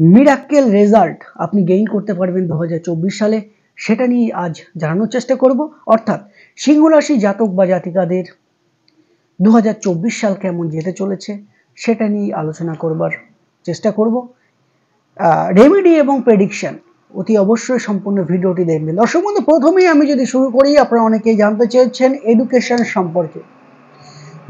Mirakkel result আপনি gain করতে পারবেন 2024 সালে, সেটা নিয়ে আজ জানানোর চেষ্টা করব। অর্থাৎ সিংহ রাশি জাতক বা জাতিকাদের 2024 সাল কেমন যেতে চলেছে সেটা নিয়ে আলোচনা করবার চেষ্টা করব। রেমেডি এবং প্রেডিকশন অতি অবশ্যই সম্পূর্ণ ভিডিওটি দেখবেন। দর্শক বন্ধু, প্রথমেই আমি যদি শুরু করি, আপনারা অনেকেই জানতে চেয়েছেন এডুকেশন সম্পর্কে।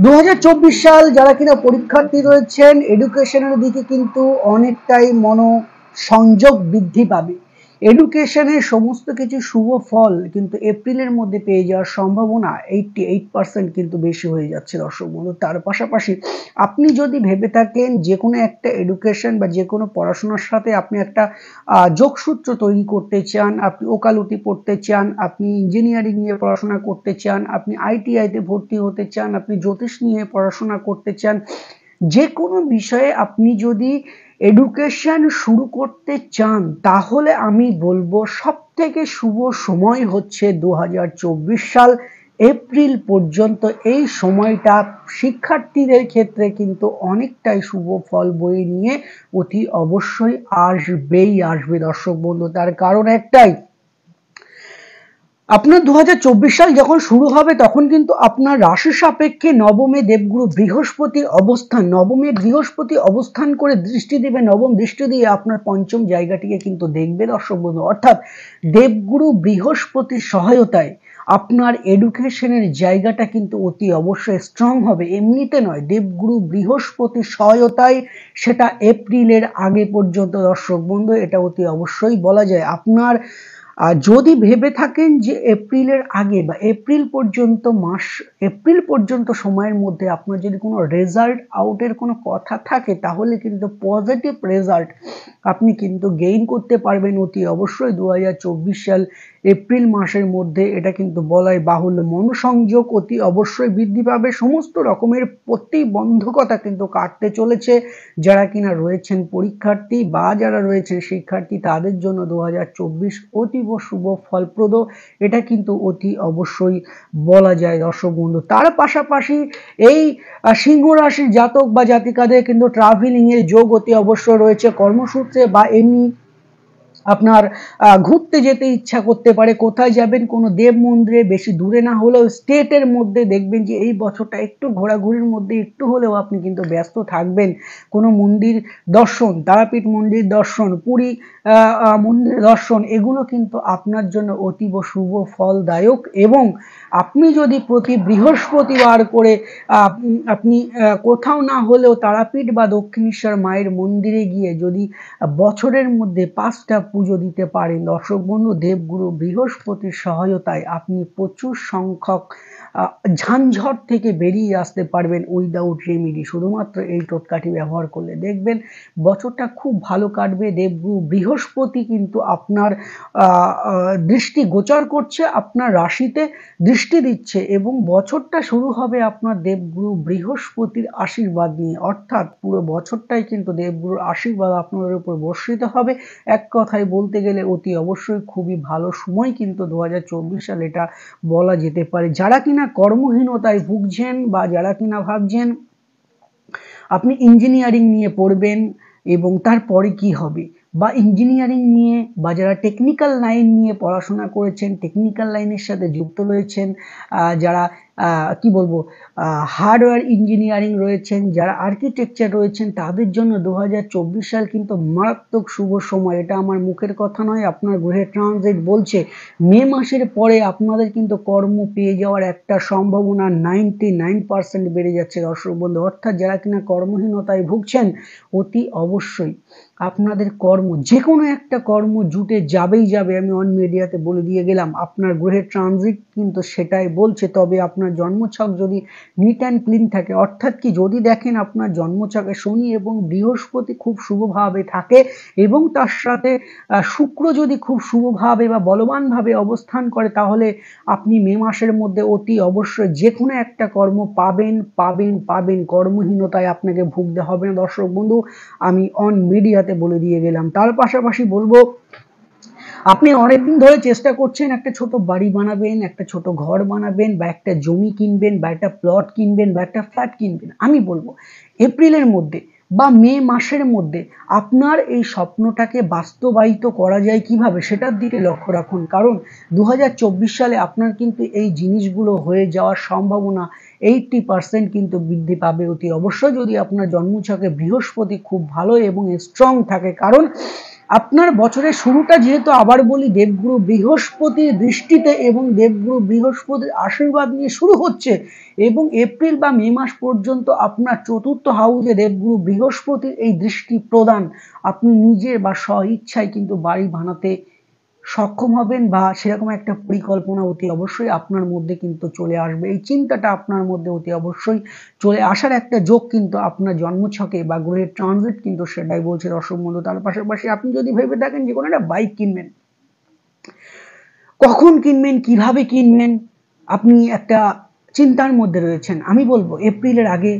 2024 সাল যারা কিনা পরীক্ষার্থী রয়েছেন, এডুকেশনের দিকে কিন্তু অনেকটাই মনোসংযোগ বৃদ্ধি পাবে। এডুকেশনের সমস্ত কিছু শুভ ফল কিন্তু এপ্রিলের মধ্যে পেয়ে যাওয়ার সম্ভাবনা 88% কিন্তু বেশি হয়ে যাচ্ছে দর্শক বন্ধু। তার পাশাপাশি আপনি যদি ভেবে থাকেন যে কোনো একটা এডুকেশন বা যে কোনো পড়াশোনার সাথে আপনি একটা যোগসূত্র তৈরি করতে চান, আপনি ওকালতি পড়তে চান, আপনি ইঞ্জিনিয়ারিং নিয়ে পড়াশোনা করতে চান, আপনি আইটিআইতে ভর্তি হতে চান, আপনি জ্যোতিষ নিয়ে পড়াশোনা করতে চান, যে কোনো বিষয়ে আপনি যদি এডুকেশন শুরু করতে চান, তাহলে আমি বলবো সব থেকে শুভ সময় হচ্ছে 2024 সাল এপ্রিল পর্যন্ত। এই সময়টা শিক্ষার্থীদের ক্ষেত্রে কিন্তু অনেকটাই শুভ ফল বয়ে নিয়ে অতি অবশ্যই আসবে দর্শক বন্ধু। তার কারণ একটাই, আপনার 2024 সাল যখন শুরু হবে তখন কিন্তু আপনার রাশি সাপেক্ষে নবমে দেবগুরু বৃহস্পতির অবস্থান, নবমে বৃহস্পতি অবস্থান করে দৃষ্টি দেবে, নবম দৃষ্টি দিয়ে আপনার পঞ্চম জায়গাটিকে কিন্তু দেখবে দর্শক বন্ধু। অর্থাৎ দেবগুরু বৃহস্পতির সহায়তায় আপনার এডুকেশনের জায়গাটা কিন্তু অতি অবশ্যই স্ট্রং হবে, এমনিতে নয়, দেবগুরু বৃহস্পতির সহায়তায় সেটা এপ্রিলের আগে পর্যন্ত দর্শক বন্ধু, এটা অতি অবশ্যই বলা যায়। আপনার যদি ভেবে থাকেন যে এপ্রিলের আগে বা এপ্রিল পর্যন্ত সময়ের মধ্যে আপনার যদি কোনো রেজাল্ট আউটের কোনো কথা থাকে, তাহলে কিন্তু পজিটিভ রেজাল্ট আপনি কিন্তু গেইন করতে পারবেন অতি অবশ্যই 2024 সাল এপ্রিল মাসের মধ্যে। এটা কিন্তু বলাই বাহুল্য। মনোসংযোগ অতি অবশ্যই বৃদ্ধি পাবে, সমস্ত রকমের প্রতিবন্ধকতা কিন্তু কাটতে চলেছে। যারা কিনা রয়েছেন পরীক্ষার্থী বা যারা রয়েছেন শিক্ষার্থী, তাদের জন্য 2024 অতীব শুভ ফলপ্রদ, এটা কিন্তু অতি অবশ্যই বলা যায় দর্শক বন্ধু। তার পাশাপাশি এই সিংহ রাশির জাতক বা জাতিকাদের কিন্তু ট্রাভেলিং এর যোগ অতি অবশ্যই রয়েছে। কর্মসূত্রে বা এমনি আপনার ঘুরতে যেতে ইচ্ছা করতে পারে। কোথায় যাবেন? কোনো দেব মন্দিরে, বেশি দূরে না হলেও স্টেটের মধ্যে দেখবেন যে এই বছরটা একটু ঘোরাঘুরির মধ্যে একটু হলেও আপনি কিন্তু ব্যস্ত থাকবেন। কোনো মন্দির দর্শন, তারাপীঠ মন্দির দর্শন, পুরী মন্দির দর্শন, এগুলো কিন্তু আপনার জন্য অতীব শুভ ফলদায়ক। এবং আপনি যদি প্রতি বৃহস্পতিবার করে আপনি কোথাও না হলেও তারাপীঠ বা দক্ষিণেশ্বর মায়ের মন্দিরে গিয়ে যদি বছরের মধ্যে 5টা পুজো দিতে পারেন দর্শক বন্ধু, দেবগুরু বৃহস্পতির সহায়তায় আপনি প্রচুর সংখ্যক ঝানঝট থেকে বেরিয়ে আসতে পারবেন উইদাউট রেমেডি। শুধুমাত্র এই টোটকাটি ব্যবহার করলে দেখবেন বছরটা খুব ভালো কাটবে। দেবগুরু বৃহস্পতি কিন্তু আপনার দৃষ্টি গোচর করছে, আপনার রাশিতে দৃষ্টি দিচ্ছে, এবং বছরটা শুরু হবে আপনার দেবগুরু বৃহস্পতির আশীর্বাদ নিয়ে। অর্থাৎ পুরো বছরটাই কিন্তু দেবগুরুর আশীর্বাদ আপনাদের উপর বর্ষিত হবে। এক কথায় বলতে গেলে অতি অবশ্যই খুবই ভালো সময় কিন্তু 2024 সাল এটা বলা যেতে পারে। যারা কিনা কর্মহীনতায় ভুগছেন বা যারা কিনা ভাবছেন আপনি ইঞ্জিনিয়ারিং নিয়ে পড়বেন এবং তারপরে কি হবে, বা ইঞ্জিনিয়ারিং নিয়ে বা যারা টেকনিক্যাল লাইন নিয়ে পড়াশোনা করেছেন, টেকনিক্যাল লাইনের সাথে যুক্ত রয়েছেন, যারা কি বলবো হার্ডওয়্যার ইঞ্জিনিয়ারিং রয়েছেন, যারা আর্কিটেকচার রয়েছেন, তাদের জন্য 2024 সাল কিন্তু মারাত্মক শুভ সময়। এটা আমার মুখের কথা নয়, আপনার গ্রহের ট্রানজিট বলছে মে মাসের পরে আপনাদের কিন্তু কর্ম পেয়ে যাওয়ার একটা সম্ভাবনা 99% বেড়ে যাচ্ছে দর্শক বন্ধু। অর্থাৎ যারা কিনা কর্মহীনতায় ভুগছেন, অতি অবশ্যই আপনাদের কর্ম, যে কোনো একটা কর্ম জুটে যাবেই যাবে। আমি অন মিডিয়াতে বলে দিয়ে গেলাম, আপনার গ্রহের ট্রানজিট কিন্তু সেটাই বলছে। তবে আপনার জন্মছক যদি নিট অ্যান্ড ক্লিন থাকে, অর্থাৎ কি, যদি দেখেন আপনার জন্মছকে শনি এবং বৃহস্পতি খুব শুভভাবে থাকে এবং তার সাথে শুক্র যদি খুব শুভভাবে বা বলবানভাবে অবস্থান করে, তাহলে আপনি মে মাসের মধ্যে অতি অবশ্যই যে কোনো একটা কর্ম পাবেন। কর্মহীনতায় আপনাকে ভুগতে হবে না দর্শক বন্ধু, আমি অন মিডিয়াতে বলে দিয়ে গেলাম। তার পাশাপাশি বলবো, আপনি অনেকদিন ধরে চেষ্টা করছেন একটা ছোট বাড়ি বানাবেন, একটা ছোট ঘর বানাবেন, বা একটা জমি কিনবেন, বা একটা প্লট কিনবেন, বা একটা ফ্ল্যাট কিনবেন। আমি বলবো এপ্রিলের মধ্যে বা মে মাসের মধ্যে আপনার এই স্বপ্নটাকে বাস্তবায়িত করা যায় কিভাবে সেটার দিকে লক্ষ্য রাখুন। কারণ 2024 সালে আপনার কিন্তু এই জিনিসগুলো হয়ে যাওয়ার সম্ভাবনা 80% কিন্তু বৃদ্ধি পাবে অতি অবশ্যই, যদি আপনার জন্মছকে বৃহস্পতি খুব ভালো এবং স্ট্রং থাকে। কারণ আপনার বছরের শুরুটা যেহেতু আবার বলি দেবগুরু বৃহস্পতির দৃষ্টিতে এবং দেবগুরু বৃহস্পতির আশীর্বাদ নিয়ে শুরু হচ্ছে, এবং এপ্রিল বা মে মাস পর্যন্ত আপনার চতুর্থ হাউসে দেবগুরু বৃহস্পতির এই দৃষ্টি প্রদান, আপনি নিজের বা স্ব ইচ্ছায় কিন্তু বাড়ি বানাতে সক্ষম হবেন, বা সেরকম একটা পরিকল্পনা অতি অবশ্যই আপনার মধ্যে কিন্তু চলে আসবে। এই চিন্তাটা আপনার মধ্যে অতি অবশ্যই চলে আসার একটা যোগ কিন্তু আপনার জন্মছকে বা গ্রহের ট্রানজিট কিন্তু সেটাই বলছে দর্শক বন্ধু। তার পাশাপাশি আপনি যদি ভেবে থাকেন যে কোনো একটা বাইক কিনবেন, কখন কিনবেন, কিভাবে কিনবেন, আপনি একটা চিন্তার মধ্যে রয়েছেন, আমি বলবো এপ্রিলের আগে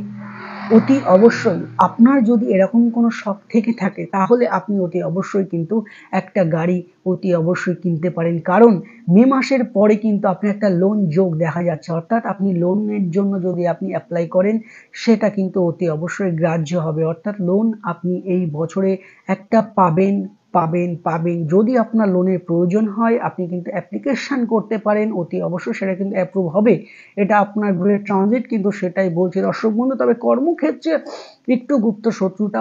অতি অবশ্যই আপনার যদি এরকম কোনো শখ থেকে থাকে তাহলে আপনি অতি অবশ্যই কিন্তু একটা গাড়ি অতি অবশ্যই কিনতে পারেন। কারণ মে মাসের পরে কিন্তু আপনার একটা লোন যোগ দেখা যাচ্ছে, অর্থাৎ আপনি লোনের জন্য যদি আপনি অ্যাপ্লাই করেন সেটা কিন্তু অতি অবশ্যই গ্রাহ্য হবে। অর্থাৎ লোন আপনি এই বছরে একটা পাবেন পাবেন পাবেন। যদি আপনার লোনের প্রয়োজন হয় আপনি কিন্তু অ্যাপ্লিকেশন করতে পারেন, অতি অবশ্যই সেটা কিন্তু অ্যাপ্রুভ হবে। এটা আপনার গ্রহের ট্রানজিট কিন্তু সেটাই বলছে দর্শক বন্ধু। তবে কর্মক্ষেত্রে একটু গুপ্ত শত্রুতা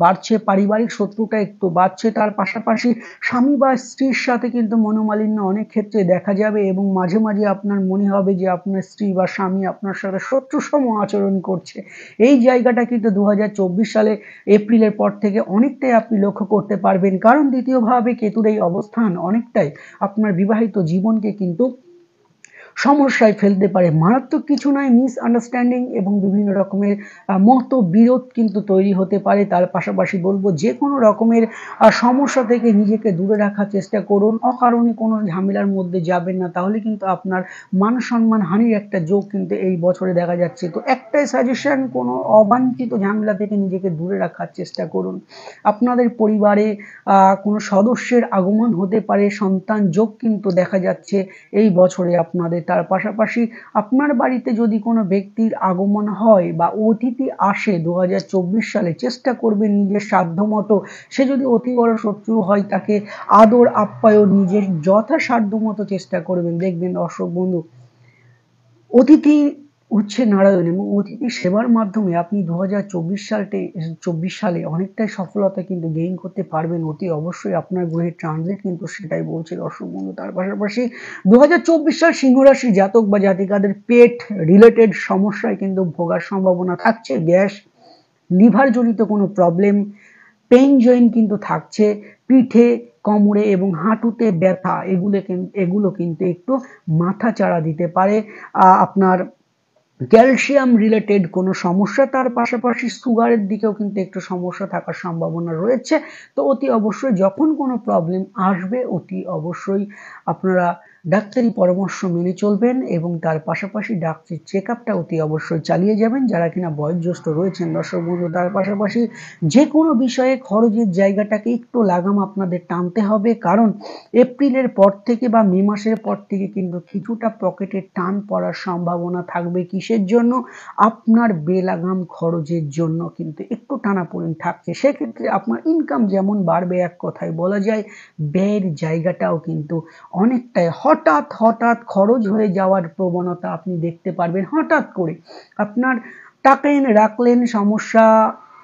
বাড়ছে, পারিবারিক শত্রুতা একটু বাড়ছে, তার পাশাপাশি স্বামী বা স্ত্রীর সাথে কিন্তু মনোমালিন্য অনেক ক্ষেত্রে দেখা যাবে, এবং মাঝে মাঝে আপনার মনে হবে যে আপনার স্ত্রী বা স্বামী আপনার সাথে শত্রুসম আচরণ করছে। এই জায়গাটা কিন্তু 2024 সালে এপ্রিলের পর থেকে অনেকটাই আপনি লক্ষ্য করতে পারবেন। কারণ দ্বিতীয়ভাবে কেতুর এই অবস্থান অনেকটাই আপনার বিবাহিত জীবনকে কিন্তু সমস্যায় ফেলতে পারে। মারাত্মক কিছু নয়, মিসআন্ডারস্ট্যান্ডিং এবং বিভিন্ন রকমের মতবিরোধ কিন্তু তৈরি হতে পারে। তার পাশাপাশি বলবো যে কোনো রকমের সমস্যা থেকে নিজেকে দূরে রাখার চেষ্টা করুন, অকারণে কোনো ঝামেলার মধ্যে যাবেন না, তাহলে কিন্তু আপনার মান সম্মান হানির একটা যোগ কিন্তু এই বছরে দেখা যাচ্ছে। তো একটাই সাজেশন, কোনো অবাঞ্ছিত ঝামেলা থেকে নিজেকে দূরে রাখার চেষ্টা করুন। আপনাদের পরিবারে কোনো সদস্যের আগমন হতে পারে, সন্তান যোগ কিন্তু দেখা যাচ্ছে এই বছরে আপনাদের। তার পাশাপাশি আপনার বাড়িতে যদি কোনো ব্যক্তির আগমন হয় বা অতিথি আসে 2024 সালে, চেষ্টা করবেন নিজের সাধ্যমতো, সে যদি অতি বড় শত্রু হয় তাকে আদর আপ্যায়ন নিজের যথাসাধ্য মতো চেষ্টা করবেন। দেখবেন দর্শক বন্ধু, অতিথি হচ্ছে নারায়ণ, এবং অতিথি সেবার মাধ্যমে আপনি 2024 সালে অনেকটাই সফলতা কিন্তু গেইন করতে পারবেন অতি অবশ্যই। আপনার গ্রহের ট্রানজিট কিন্তু সেটাই বলছে দর্শক বন্ধু। তার পাশাপাশি 2024 সাল সিংহ রাশি জাতক বা জাতিকাদের পেট রিলেটেড সমস্যায় কিন্তু ভোগার সম্ভাবনা থাকছে। গ্যাস, লিভার জনিত কোনো প্রবলেম, পেইন জয়েন্ট কিন্তু থাকছে, পিঠে, কোমরে এবং হাঁটুতে ব্যথা, এগুলো কিন্তু একটু মাথা চাড়া দিতে পারে। আপনার ক্যালসিয়াম রিলেটেড কোনো সমস্যা, তার পাশাপাশি সুগারের দিকেও কিন্তু একটু সমস্যা থাকার সম্ভাবনা রয়েছে। তো অতি অবশ্যই যখন কোনো প্রবলেম আসবে অতি অবশ্যই আপনারা ডাক্তারি পরামর্শ মেনে চলবেন, এবং তার পাশাপাশি ডাক্তারি চেক আপটা অতি অবশ্যই চালিয়ে যাবেন যারা কিনা বয়োজ্যেষ্ঠ রয়েছেন দর্শক বন্ধু। তার পাশাপাশি যে কোনো বিষয়ে খরচের জায়গাটাকে একটু লাগাম আপনাদের টানতে হবে, কারণ এপ্রিলের পর থেকে বা মে মাসের পর থেকে কিন্তু কিছুটা পকেটে টান পড়ার সম্ভাবনা থাকবে। কিসের জন্য? আপনার বেলাগাম খরচের জন্য কিন্তু একটু টানাপোড়েন থাকছে। সেক্ষেত্রে আপনার ইনকাম যেমন বাড়বে, এক কথায় বলা যায় ব্যয়ের জায়গাটাও কিন্তু অনেকটাই হঠাৎ হঠাৎ খরচ হয়ে যাওয়ার প্রবণতা আপনি দেখতে পারবেন। হঠাৎ করে আপনার টাকা এনে রাখলেন, সমস্যা,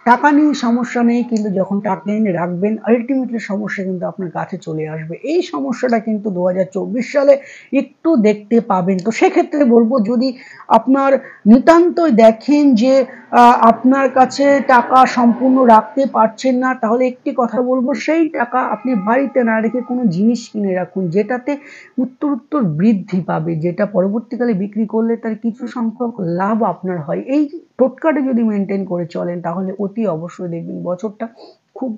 টাকা নিয়ে সমস্যা নেই, কিন্তু যখন টাকা এনে রাখবেন আলটিমেটলি সমস্যা কিন্তু আপনার কাছে চলে আসবে। এই সমস্যাটা কিন্তু 2024 সালে একটু দেখতে পাবেন। তো সেক্ষেত্রে বলবো, যদি আপনার নিতান্তই দেখেন যে আপনার কাছে টাকা সম্পূর্ণ রাখতে পারছেন না, তাহলে একটি কথা বলবো, সেই টাকা আপনি বাড়িতে না রেখে কোনো জিনিস কিনে রাখুন যেটাতে উত্তরোত্তর বৃদ্ধি পাবে, যেটা পরবর্তীকালে বিক্রি করলে তার কিছু সংখ্যক লাভ আপনার হয়। এই টোটকাটা যদি মেনটেন করে চলেন তাহলে অতি অবশ্যই দেখবেন বছরটা খুব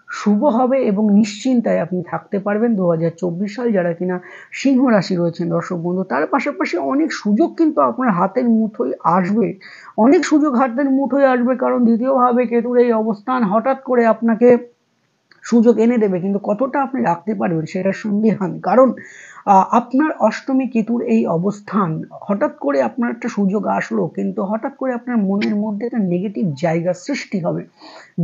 শুভ হবে এবং নিশ্চিন্তায় আপনি থাকতে পারবেন 2024 সাল যারা কিনা সিংহ রাশি রয়েছেন দর্শক বন্ধু। তার পাশাপাশি অনেক সুযোগ কিন্তু আপনার হাতের মুঠোয় আসবে, অনেক সুযোগ হাতের মুঠোয় আসবে, কারণ দ্বিতীয়ভাবে কেতুর এই অবস্থান হঠাৎ করে আপনাকে সুযোগ এনে দেবে, কিন্তু কতটা আপনি রাখতে পারবেন সেটা সন্দিহান। কারণ আপনার অষ্টমী কেতুর এই অবস্থান হঠাৎ করে আপনার একটা সুযোগ আসলো, কিন্তু হঠাৎ করে আপনার মনের মধ্যে একটা নেগেটিভ জায়গা সৃষ্টি হবে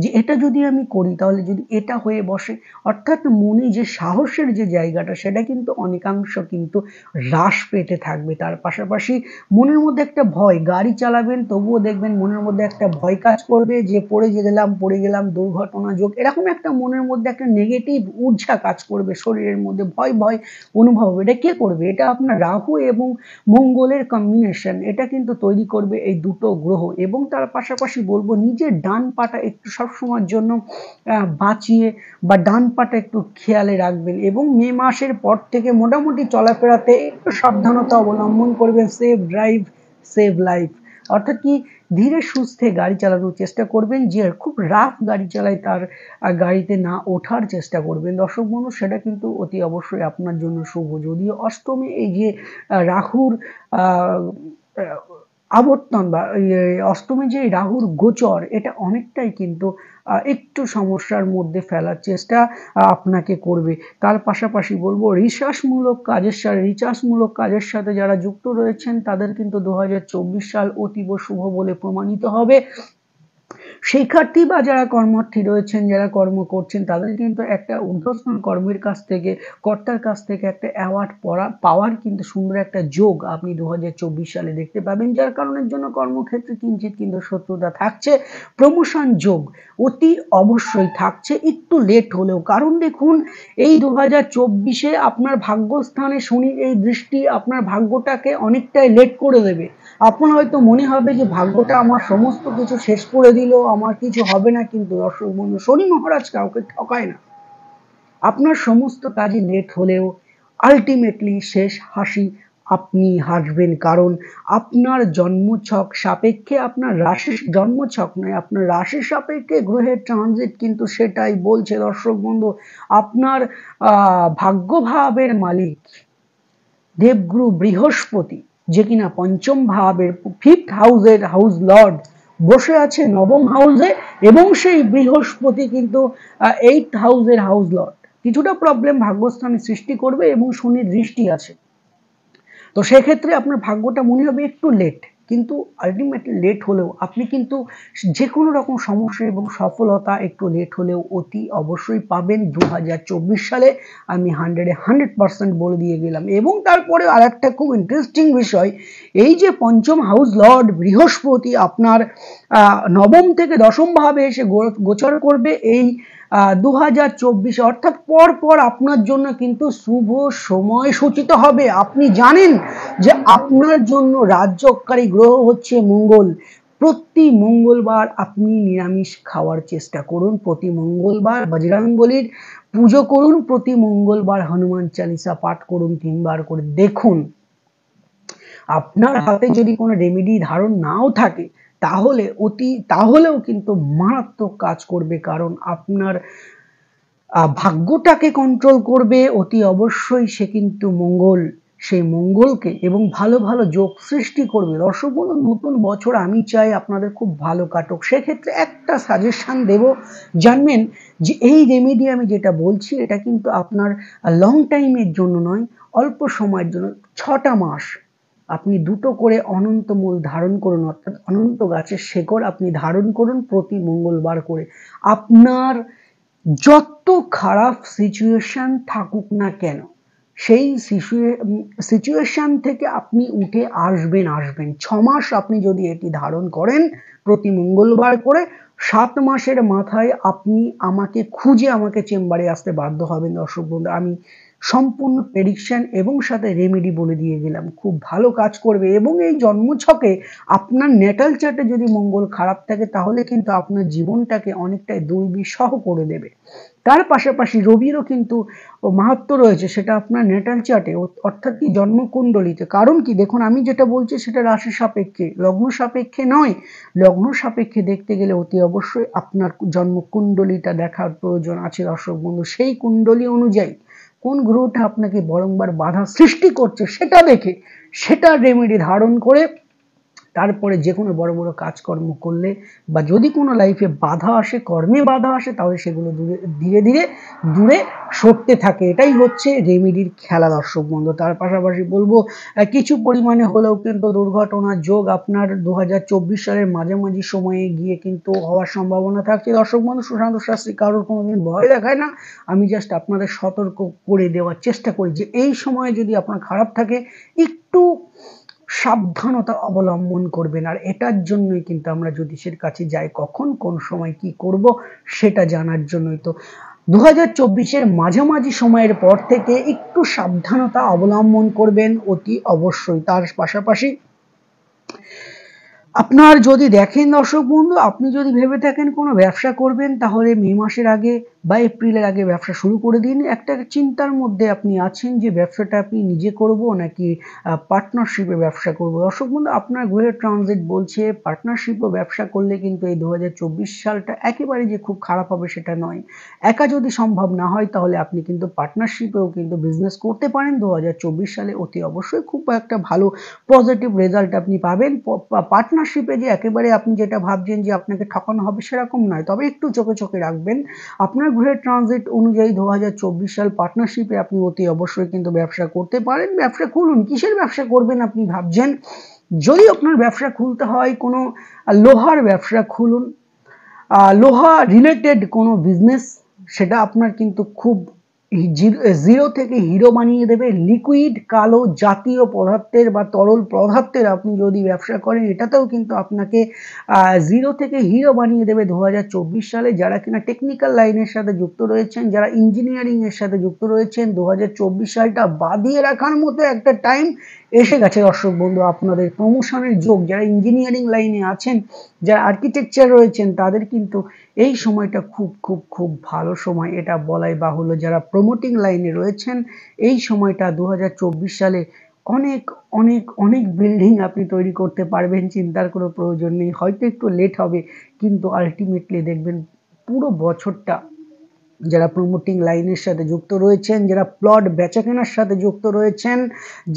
যে এটা যদি আমি করি তাহলে যদি এটা হয়ে বসে, অর্থাৎ মনে যে সাহসের যে জায়গাটা সেটা কিন্তু অনেকাংশ কিন্তু হ্রাস পেতে থাকবে। তার পাশাপাশি মনের মধ্যে একটা ভয়, গাড়ি চালাবেন তবুও দেখবেন মনের মধ্যে একটা ভয় কাজ করবে যে পড়ে গেলাম দুর্ঘটনা যোগ, এরকম একটা মনের মধ্যে একটা নেগেটিভ ঊর্জা কাজ করবে, শরীরের মধ্যে ভয় ভয় অনুভব হবে। এটা কে করবে? এটা আপনার রাহু এবং মঙ্গলের কম্বিনেশন, এটা কিন্তু তৈরি করবে এই দুটো গ্রহ। এবং তার পাশাপাশি বলবো নিজের ডান পাটা একটু সবসময়ের জন্য বাঁচিয়ে বা ডান পাটা একটু খেয়ালে রাখবেন, এবং মে মাসের পর থেকে মোটামুটি চলাফেরাতে একটু সাবধানতা অবলম্বন করবেন। সেফ ড্রাইভ সেভ লাইফ, অর্থাৎ কি ধীরে সুস্থে গাড়ি চালানোর চেষ্টা করবেন, যে খুব রাফ গাড়ি চালায় তার গাড়িতে না ওঠার চেষ্টা করবেন। দর্শক বন্ধু, সেটা কিন্তু অতি অবশ্যই আপনার জন্য শুভ। যদিও অষ্টমী এই যে রাহুর আহ আবর্তন বা অষ্টমী যে রাহুর গোচর, এটা অনেকটাই কিন্তু একটু সমস্যার মধ্যে ফেলার চেষ্টা আপনাকে করবে। তার পাশাপাশি বলবো রিসার্চমূলক কাজের সাথে যারা যুক্ত রয়েছেন তাদের কিন্তু 2024 সাল অতীব শুভ বলে প্রমাণিত হবে। শিক্ষার্থী বা যারা কর্মার্থী রয়েছেন, যারা কর্ম করছেন, তাদের কিন্তু একটা ঊর্ধ্বতন কর্মের কাছ থেকে, কর্তার কাছ থেকে একটা অ্যাওয়ার্ড পাওয়ার কিন্তু সুন্দর একটা যোগ আপনি 2024 সালে দেখতে পাবেন, যার কারণের জন্য কর্মক্ষেত্রে কিঞ্চিত কিন্তু শত্রুতা থাকছে। প্রমোশন যোগ অতি অবশ্যই থাকছে, একটু লেট হলেও, কারণ দেখুন এই 2024-এ আপনার ভাগ্যস্থানে শনির এই দৃষ্টি আপনার ভাগ্যটাকে অনেকটাই লেট করে দেবে। আপনার হয়তো মনে হবে যে ভাগ্যটা আমার সমস্ত কিছু শেষ করে দিল, আমার কিছু হবে না, কিন্তু দর্শক বন্ধু, শনি মহারাজ কাউকে ঠকায় না। আপনার সমস্ত কাজে লেট হলেও আলটিমেটলি শেষ হাসি আপনি হাসবেন, কারণ আপনার জন্মছক সাপেক্ষে, আপনার রাশির জন্মছক নয়, আপনার রাশির সাপেক্ষে গ্রহের ট্রানজিট কিন্তু সেটাই বলছে। দর্শক বন্ধু, আপনার ভাগ্যভাবের মালিক দেবগুরু বৃহস্পতি, যে কিনা পঞ্চম ভাবের 5th হাউসের হাউস লর্ড, বসে আছে নবম হাউসে, এবং সেই বৃহস্পতি কিন্তু 8th হাউসের হাউস লর্ড। কিছুটা প্রবলেম ভাগ্যস্থানে সৃষ্টি করবে, এবং শনির দৃষ্টি আছে, তো সেক্ষেত্রে আপনার ভাগ্যটা মনে হবে একটু লেট, কিন্তু আলটিমেটলি লেট হলেও আপনি কিন্তু যে কোনো রকম সমস্যা এবং সফলতা একটু লেট হলেও অতি অবশ্যই পাবেন 2024 সালে। আমি 100% বলে দিয়ে গেলাম। এবং তারপরে আর একটা খুব ইন্টারেস্টিং বিষয়, এই যে পঞ্চম হাউস লর্ড বৃহস্পতি আপনার নবম থেকে দশম ভাবে এসে গোচর করবে এই 2024, অর্থাৎ পর আপনার জন্য কিন্তু শুভ সময় সূচিত হবে। আপনি জানেন যে আপনার জন্য রাজযোগকারী গ্রহ হচ্ছে মঙ্গল। প্রতি মঙ্গলবার আপনি নিরামিষ খাওয়ার চেষ্টা করুন, প্রতি মঙ্গলবার বজরংবলীর পুজো করুন, প্রতি মঙ্গলবার হনুমান চালিসা পাঠ করুন 3 বার করে। দেখুন আপনার হাতে যদি কোনো রেমেডি ধারণ নাও থাকে তাহলেও কিন্তু মারাত্মক কাজ করবে, কারণ আপনার ভাগ্যটাকে কন্ট্রোল করবে অতি অবশ্যই সে কিন্তু মঙ্গল। সেই মঙ্গলকে এবং ভালো ভালো যোগ সৃষ্টি করবে। দর্শক বন্ধু, নতুন বছর আমি চাই আপনাদের খুব ভালো কাটুক। সেক্ষেত্রে একটা সাজেশন দেব, জানবেন যে এই রেমেডি আমি যেটা বলছি এটা কিন্তু আপনার লং টাইমের জন্য নয়, অল্প সময়ের জন্য। 6টা মাস আপনি 2টো করে অনন্ত মূল ধারণ করুন, অর্থাৎ অনন্ত গাছের শেকড় আপনি ধারণ করুন প্রতি মঙ্গলবার করে। আপনার যত খারাপ সিচুয়েশন থাকুক না কেন, সেই সিচুয়েশন থেকে আপনি উঠে আসবেন। 6 মাস আপনি যদি এটি ধারণ করেন প্রতি মঙ্গলবার করে, 7 মাসের মাথায় আপনি আমাকে চেম্বারে আসতে বাধ্য হবেন। দর্শক বন্ধু, আমি সম্পূর্ণ প্রেডিকশন এবং সাথে রেমেডি বলে দিয়ে গেলাম, খুব ভালো কাজ করবে। এবং এই জন্মছকে আপনার ন্যাটাল চার্টে যদি মঙ্গল খারাপ থাকে তাহলে কিন্তু আপনার জীবনটাকে অনেকটাই দুর্বিষহ করে দেবে। তার পাশাপাশি রবিরও কিন্তু মাহাত্ম্য রয়েছে, সেটা আপনার ন্যাটাল চার্টে, অর্থাৎ কি জন্মকুণ্ডলিতে। কারণ কি দেখুন, আমি যেটা বলছি সেটা রাশি সাপেক্ষে, লগ্ন সাপেক্ষে নয়। লগ্ন সাপেক্ষে দেখতে গেলে অতি অবশ্যই আপনার জন্মকুণ্ডলিটা দেখার প্রয়োজন আছে। দর্শক বন্ধু, সেই কুণ্ডলী অনুযায়ী কোন গ্রহটা আপনাকে বারংবার বাধা সৃষ্টি করছে সেটা দেখে, সেটা রেমেডি ধারণ করে তারপরে যে কোনো বড় বড় কাজকর্ম করলে বা যদি কোনো লাইফে বাধা আসে, কর্মে বাধা আসে, তাহলে সেগুলো ধীরে ধীরে দূরে সরতে থাকে। এটাই হচ্ছে রেমেডির খেলা দর্শক বন্ধু। তার পাশাপাশি বলবো কিছু পরিমাণে হলেও কিন্তু দুর্ঘটনার যোগ আপনার 2024 সালের মাঝামাঝি সময়ে গিয়ে কিন্তু হওয়ার সম্ভাবনা থাকছে দর্শক বন্ধু। সুশান্ত শাস্ত্রী কারোর কোনোদিন ভয় দেখায় না, আমি জাস্ট আপনাদের সতর্ক করে দেওয়ার চেষ্টা করি যে এই সময়ে যদি আপনার খারাপ থাকে একটু সাবধানতা অবলম্বন করবেন। আর এটার জন্যই কিন্তু আমরা জ্যোতিষের কাছে যাই, কখন কোন সময় কি করব সেটা জানার জন্যই। তো 2024-এর মাঝামাঝি সময়ের পর থেকে একটু সাবধানতা অবলম্বন করবেন অতি অবশ্যই। তার পাশাপাশি আপনার যদি দেখেন দর্শক বন্ধু, আপনি যদি ভেবে থাকেন কোনো ব্যবসা করবেন, তাহলে মে মাসের আগে বা এপ্রিলের আগে ব্যবসা শুরু করে দিন। একটা চিন্তার মধ্যে আপনি আছেন যে ব্যবসাটা আপনি নিজে করব নাকি পার্টনারশিপে ব্যবসা করব। দর্শক বন্ধু, আপনার গ্রহের ট্রানজিট বলছে পার্টনারশিপে ব্যবসা করলে কিন্তু এই 2024 সালটা একেবারে যে খুব খারাপ হবে সেটা নয়। একা যদি সম্ভব না হয় তাহলে আপনি কিন্তু পার্টনারশিপেও কিন্তু বিজনেস করতে পারেন। 2024 সালে অতি অবশ্যই খুব একটা ভালো পজিটিভ রেজাল্ট আপনি পাবেন। পার্টনারশিপে যে একেবারে আপনি যেটা ভাবছেন যে আপনাকে ঠকানো হবে সেরকম নয়, তবে একটু চোখে চোখে রাখবেন। আপনার গ্রহের ট্রানজিট অনুযায়ী 2024 সাল পার্টনারশিপে আপনি অতি অবশ্যই কিন্তু ব্যবসা করতে পারেন। ব্যবসা খুলুন। কিসের ব্যবসা করবেন আপনি ভাবছেন? যদি আপনার ব্যবসা খুলতে হয় কোনো লোহার ব্যবসা খুলুন, লোহা রিলেটেড কোনো বিজনেস, সেটা আপনার কিন্তু খুব জিরো থেকে হিরো বানিয়ে দেবে। লিকুইড কালো জাতীয় পদার্থের বা তরল পদার্থের আপনি যদি ব্যবসা করেন, এটাতেও কিন্তু আপনাকে জিরো থেকে হিরো বানিয়ে দেবে 2024 সালে। যারা কিনা টেকনিক্যাল লাইনের সাথে যুক্ত রয়েছেন, যারা ইঞ্জিনিয়ারিং এর সাথে যুক্ত রয়েছেন, 2024 সালটা বাদিয়ে রাখার মতো একটা টাইম এসে গেছে দর্শক বন্ধু। আপনাদের প্রমোশনের যোগ, যারা ইঞ্জিনিয়ারিং লাইনে আছেন, যারা আর্কিটেকচার রয়েছেন, তাদের কিন্তু এই সময়টা খুব খুব খুব ভালো সময়, এটা বলাই বাহুল্য। যারা প্রমোটিং লাইনে রয়েছেন, এই সময়টা 2024 সালে অনেক অনেক অনেক বিল্ডিং আপনি তৈরি করতে পারবেন, চিন্তার কোনো প্রয়োজন নেই। হয়তো একটু লেট হবে, কিন্তু আলটিমেটলি দেখবেন পুরো বছরটা যারা প্রমোটিং লাইনের সাথে যুক্ত রয়েছেন, যারা প্লট বেচাকেনার সাথে যুক্ত রয়েছেন,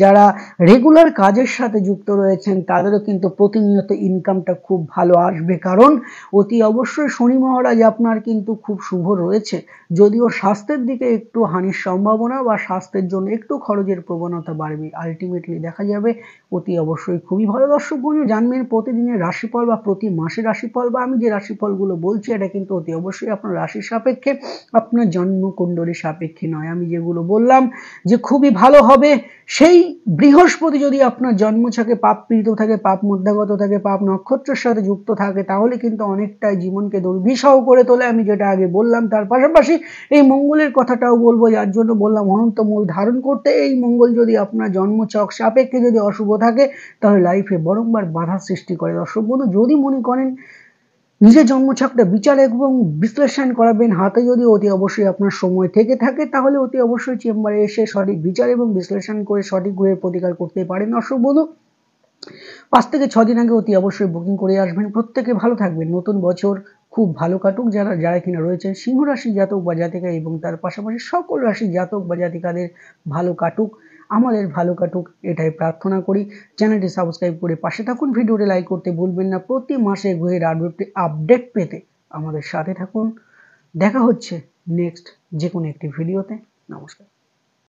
যারা রেগুলার কাজের সাথে যুক্ত রয়েছেন, তাদেরও কিন্তু প্রতিনিয়ত ইনকামটা খুব ভালো আসবে। কারণ অতি অবশ্যই শনি মহারাজ আপনার কিন্তু খুব শুভ রয়েছে, যদিও স্বাস্থ্যের দিকে একটু হানির সম্ভাবনা বা স্বাস্থ্যের জন্য একটু খরচের প্রবণতা বাড়বে। আলটিমেটলি দেখা যাবে অতি অবশ্যই খুবই ভালো। দর্শক বন্ধু, জানবেন প্রতিদিনের রাশিফল বা প্রতি মাসের রাশিফল, বা আমি যে রাশিফলগুলো বলছি এটা কিন্তু অতি অবশ্যই আপনার রাশির সাপেক্ষে, আপনার জন্মকুণ্ডলী সাপেক্ষে নয়। আমি যেগুলো বললাম যে খুবই ভালো হবে, সেই বৃহস্পতি যদি আপনার জন্মছকে পাপ পীড়িত থাকে, পাপ মধ্যাগত থাকে, পাপ নক্ষত্রের সাথে যুক্ত থাকে, তাহলে কিন্তু অনেকটাই জীবনকে দুর্বিষহ করে তোলে, আমি যেটা আগে বললাম। তার পাশাপাশি এই মঙ্গলের কথাটাও বলবো, যার জন্য বললাম অনন্ত মূল ধারণ করতে। এই মঙ্গল যদি আপনার জন্মছক সাপেক্ষে যদি অশুভ থাকে, তাহলে লাইফে বারংবার বাধা সৃষ্টি করে। দর্শক বন্ধু, যদি মনে করেন নিজের জন্মছকটা বিচার এবং বিশ্লেষণ করাবেন, হাতে যদি অতি অবশ্যই আপনার সময় থেকে থাকে, তাহলে অতি অবশ্যই চেম্বারে এসে সঠিক বিচার এবং বিশ্লেষণ করে সঠিক গ্রহের প্রতিকার করতে পারেন। দর্শক বন্ধু, 5 থেকে 6 দিন আগে অতি অবশ্যই বুকিং করে আসবেন। প্রত্যেকে ভালো থাকবেন, নতুন বছর খুব ভালো কাটুক। যারা যারা কিনা রয়েছেন সিংহ রাশি জাতক বা জাতিকা, এবং তার পাশাপাশি সকল রাশি জাতক বা জাতিকাদের ভালো কাটুক, আমাদের ভালো কাটুক, এটাই প্রার্থনা করি। চ্যানেলটি সাবস্ক্রাইব করে পাশে থাকুন, ভিডিওটি লাইক করতে ভুলবেন না। প্রতি মাসে গ্রহের আপডেট পেতে আমাদের সাথে থাকুন। দেখা হচ্ছে নেক্সট যে কোনো একটি ভিডিওতে। নমস্কার।